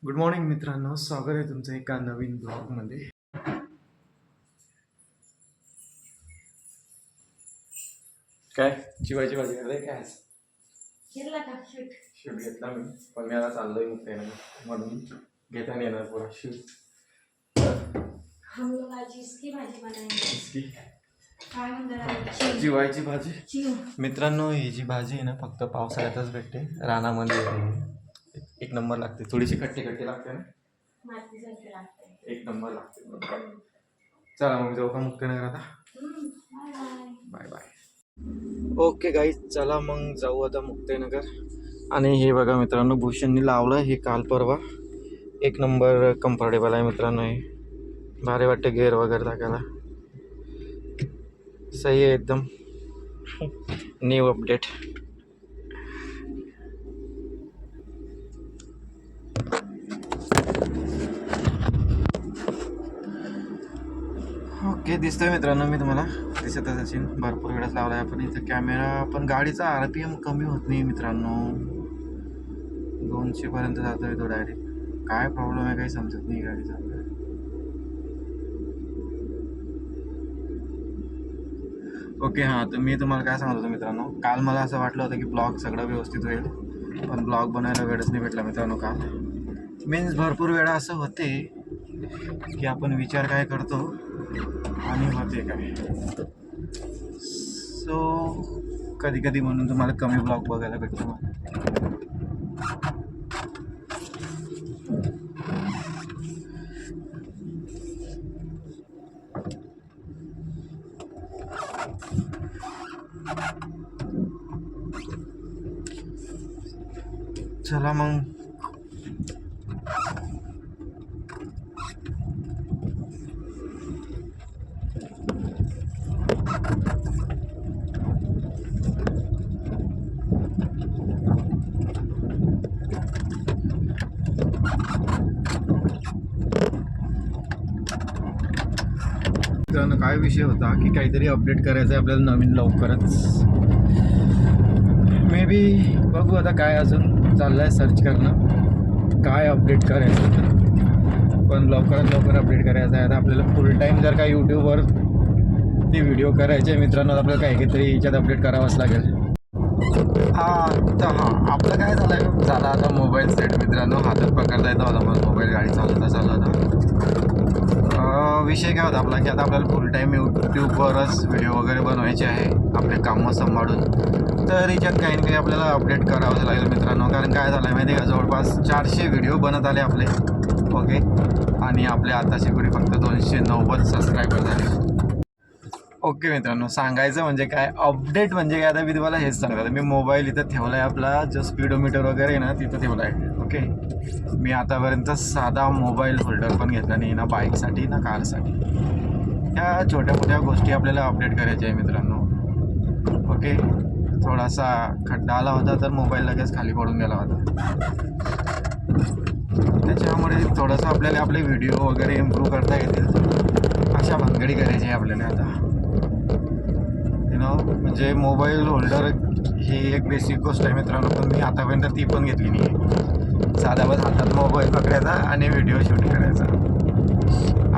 Good morning मित्रांनो, स्वागत आहे तुमचं एका नवीन ब्लॉगमध्ये. काय चिवायची भाजी करताय काय आज? घेतला का शूट? शूट घेतला मी, पण मी आता चाललोय मुक्ते ना म्हणून घेता नाही येणार पुरा शूट. हम लोग आज इसकी भाजी बनाएंगे. इसकी काय म्हणतात? चिवायची भाजी. चिव. मित्रांनो, ही जी भाजी आहे ना फक्त पावसाळ्यातच भेटते, रानामध्ये येते. एक नंबर लागते, थोडीशी खट्टी खट्टी लागते ना, मातीसारखी लागते. एक नंबर लागते. चला मग जाऊ का मुक्तेनगर आता. Bye bye. ओके गाईज, चला मग जाऊ आता मुक्तेनगर. आणि हे बघा मित्रांनो, भूषणनी लावलं हे काल परवा. एक नंबर कम्फर्टेबल आहे मित्रांनो, हे भारी वाटते गेअर वगैरे टाकायला. सही आहे एकदम. New update. ओके, दिसतोय मित्रांनो, मी तुम्हाला दिसतच असेल. भरपूर वेळेस लावला आहे आपण इथं कॅमेरा, पण गाडीचा RPM कमी होत नाही मित्रांनो. 200 पर्यंत जातोय तो डायरेक्ट. काय प्रॉब्लेम आहे काही समजत नाही गाडीचा. ओके हां, तर मी तुम्हाला काय सांगत होतो मित्रांनो, काल मला असं वाटलं होतं की ब्लॉग सगळं व्यवस्थित होईल, पण ब्लॉग बनायला वेळच नाही भेटला मित्रांनो काल. मीन्स भरपूर वेळा असं होते की आपण विचार काय करतो आणि होते काय. सो कधी कधी म्हणून तुम्हाला कमी ब्लॉग बघायला भेटतो मला. चला मग काय विषय होता की काहीतरी अपडेट करायचं आहे आपल्याला नवीन लवकरच. मे बी बघू आता काय अजून चाललं आहे सर्च करणं काय अपडेट करायचं, पण लवकरात लवकर अपडेट करायचं आहे. आता आपल्याला फुल टाईम जर का यूट्यूबवर ते व्हिडिओ करायचे मित्रांनो, आपल्याला काहीतरी याच्यात अपडेट करावंच लागेल. आपलं काय झालं आता मोबाईल सेट मित्रांनो, हातात पकडता येतो आता मला मोबाईल गाडी चालवता. विषय काय होता आपला की आता आपल्याला फुल टाईम यूट्यूबवरच व्हिडिओ वगैरे बनवायचे आहे आपले कामं सांभाळून. तर याच्यात काही ना काही आपल्याला अपडेट करावं लागेल मित्रांनो, कारण काय झालं आहे माहिती आहे का, जवळपास 400 व्हिडिओ बनत आले आपले. ओके, आणि आपले आताची पिढी फक्त 290 सबस्क्रायबर झाले. ओके मित्रांनो, सांगायचं म्हणजे काय, अपडेट म्हणजे काय, आता मी तुम्हाला हेच सांगतो. मी मोबाईल इथं ठेवला आहे आपला, जो स्पीडोमीटर वगैरे आहे ना तिथं ठेवला आहे. ओके, मी आतापर्यंत साधा मोबाईल होल्डर पण घेतला नाही ना बाईकसाठी ना कारसाठी. ह्या छोट्या मोठ्या गोष्टी आपल्याला अपडेट करायच्या आहे मित्रांनो. ओके, थोडासा खड्डा आला होता तर मोबाईल लगेच खाली पडून गेला होता. त्याच्यामुळे थोडंसं आपल्याला आपले व्हिडिओ वगैरे इम्प्रूव्ह करता येतील अशा भानगडी करायची आहे आपल्याला आता. म्हणजे मोबाईल होल्डर ही एक बेसिक गोष्ट आहे मित्रांनो, पण मी आतापर्यंत ती पण घेतली नाही आहे. साधा बस हातात मोबाईल पकडायचा आणि व्हिडिओ शूट करायचा,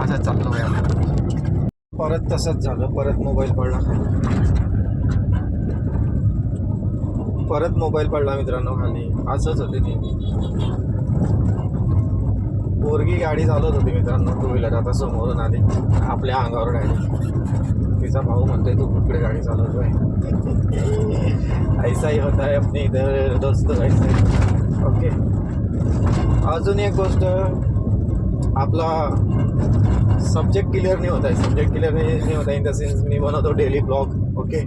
असं चाललो आहे आपल्याला. परत तसंच झालं, परत मोबाईल पडला मित्रांनो खाली. असंच होते ते. पोरगी गाडी चालवत होती मित्रांनो, 2 व्हीलर. आता समोरून आली आपल्या अंगावर डायरेक्ट. तिचा भाऊ म्हणतोय तू कुठे गाडी चालवतोय. ऐसाही होता है अपने इधर दोस्त, ऐसा. ओके, अजून एक गोष्ट, आपला सब्जेक्ट क्लिअर नाही होत आहे. इन द सेन्स मी बनवतो डेली ब्लॉग. ओके,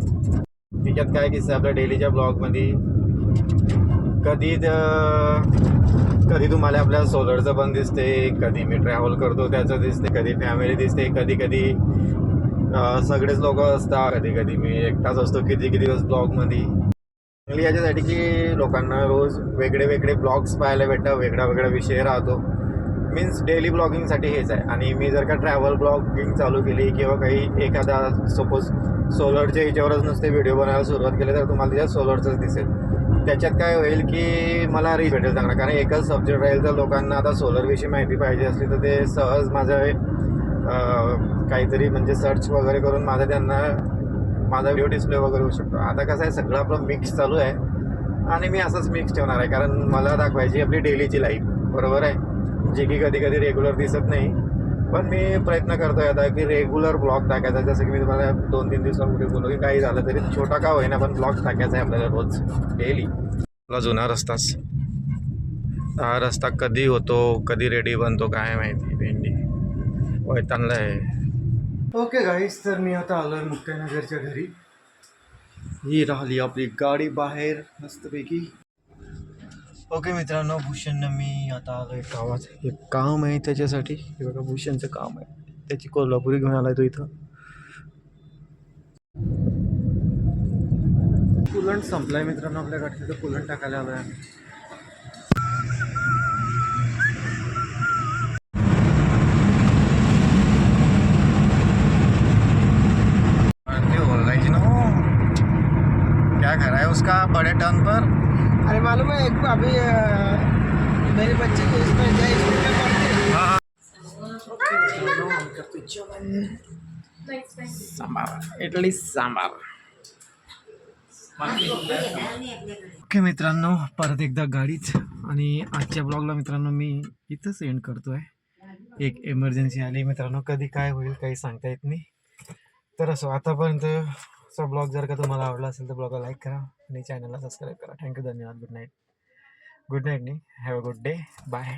त्याच्यात काय किस्सा आपल्या डेलीच्या ब्लॉगमध्ये कधी तुम्हाला आपल्या सोलरचं पण दिसते, कधी मी ट्रॅव्हल करतो त्याचं दिसते, कधी फॅमिली दिसते, कधी सगळेच लोक असतात, कधी मी एकटाच असतो किती दिवस ब्लॉगमध्ये. याच्यासाठी की लोकांना रोज वेगळे ब्लॉग्स पाहायला भेटतात, वेगळा विषय राहतो. मीन्स डेली ब्लॉगिंगसाठी हेच आहे. आणि मी जर का ट्रॅव्हल ब्लॉगिंग चालू केली किंवा काही एखादा सपोज सोलरच्या ह्याच्यावरच नुसते व्हिडिओ बनायला सुरुवात केली तर तुम्हाला त्याच्यात सोलरचंच दिसेल. त्याच्यात काय होईल की मला रीच भेटेल चांगला, कारण एकच सब्जेक्ट राहील तर लोकांना आता सोलरविषयी माहिती पाहिजे असली तर ते सहज माझं काहीतरी म्हणजे सर्च वगैरे करून त्यांना माझा व्हिडिओ डिस्प्ले वगैरे होऊ शकतो. आता कसं आहे, सगळं आपलं मिक्स चालू आहे आणि मी असंच मिक्स ठेवणार आहे, कारण मला दाखवायची आपली डेलीची लाईफ, बरोबर आहे, जे की कधी कधी रेग्युलर दिसत नाही. पण मी प्रयत्न करतो आहे आता की रेग्युलर ब्लॉग टाकायचा. जसं की मी तुम्हाला 2-3 दिवसापूर्वी बोललो की काही झालं तरी छोटा का होईना पण ब्लॉग टाकायचा आहे आपल्याला रोज डेली. आपला जुना रस्ताच, हा रस्ता कधी होतो कधी रेडी बनतो काय माहिती. भेंडी वैतानला आहे. ओके गाईस, तर मी आता आलो आहे मुक्ताईनगरच्या घरी. ही राहिली आपली गाडी बाहेर मस्तपैकी. ओके मित्रांनो, भूषणनं मी आता आलो आहे गावात. एक काम आहे त्याच्यासाठी. हे बघा भूषणचं काम आहे, त्याची कोल्हापुरी घेऊन आलाय तो इथं. कुलंट संपलाय मित्रांनो आपल्या गाडीचं, तर कुलंट टाकायला आलोय आम्ही. बोलायची ना, क्या कर रहा है उसका बड़े टर्न पर. अरे मालूम है एक अभी मेरे बच्चे को इसमें जय स्कूल में पढ़ते हैं। सांबार, इडली सांबार. ओके मित्रांनो, परत एकदा गाडीच. आणि आजच्या ब्लॉगला मित्रांनो मी इथंच एंड करतो आहे. एक एमर्जन्सी आली मित्रांनो, कधी काय होईल काही सांगता येत नाही. तर असो, आतापर्यंतचा ब्लॉग जर का तुम्हाला आवडला असेल तर ब्लॉगला लाईक करा आणि चॅनलला सबस्क्राईब करा. थँक्यू, धन्यवाद. Good night. गुड नाईट नाही, have a good day. Bye.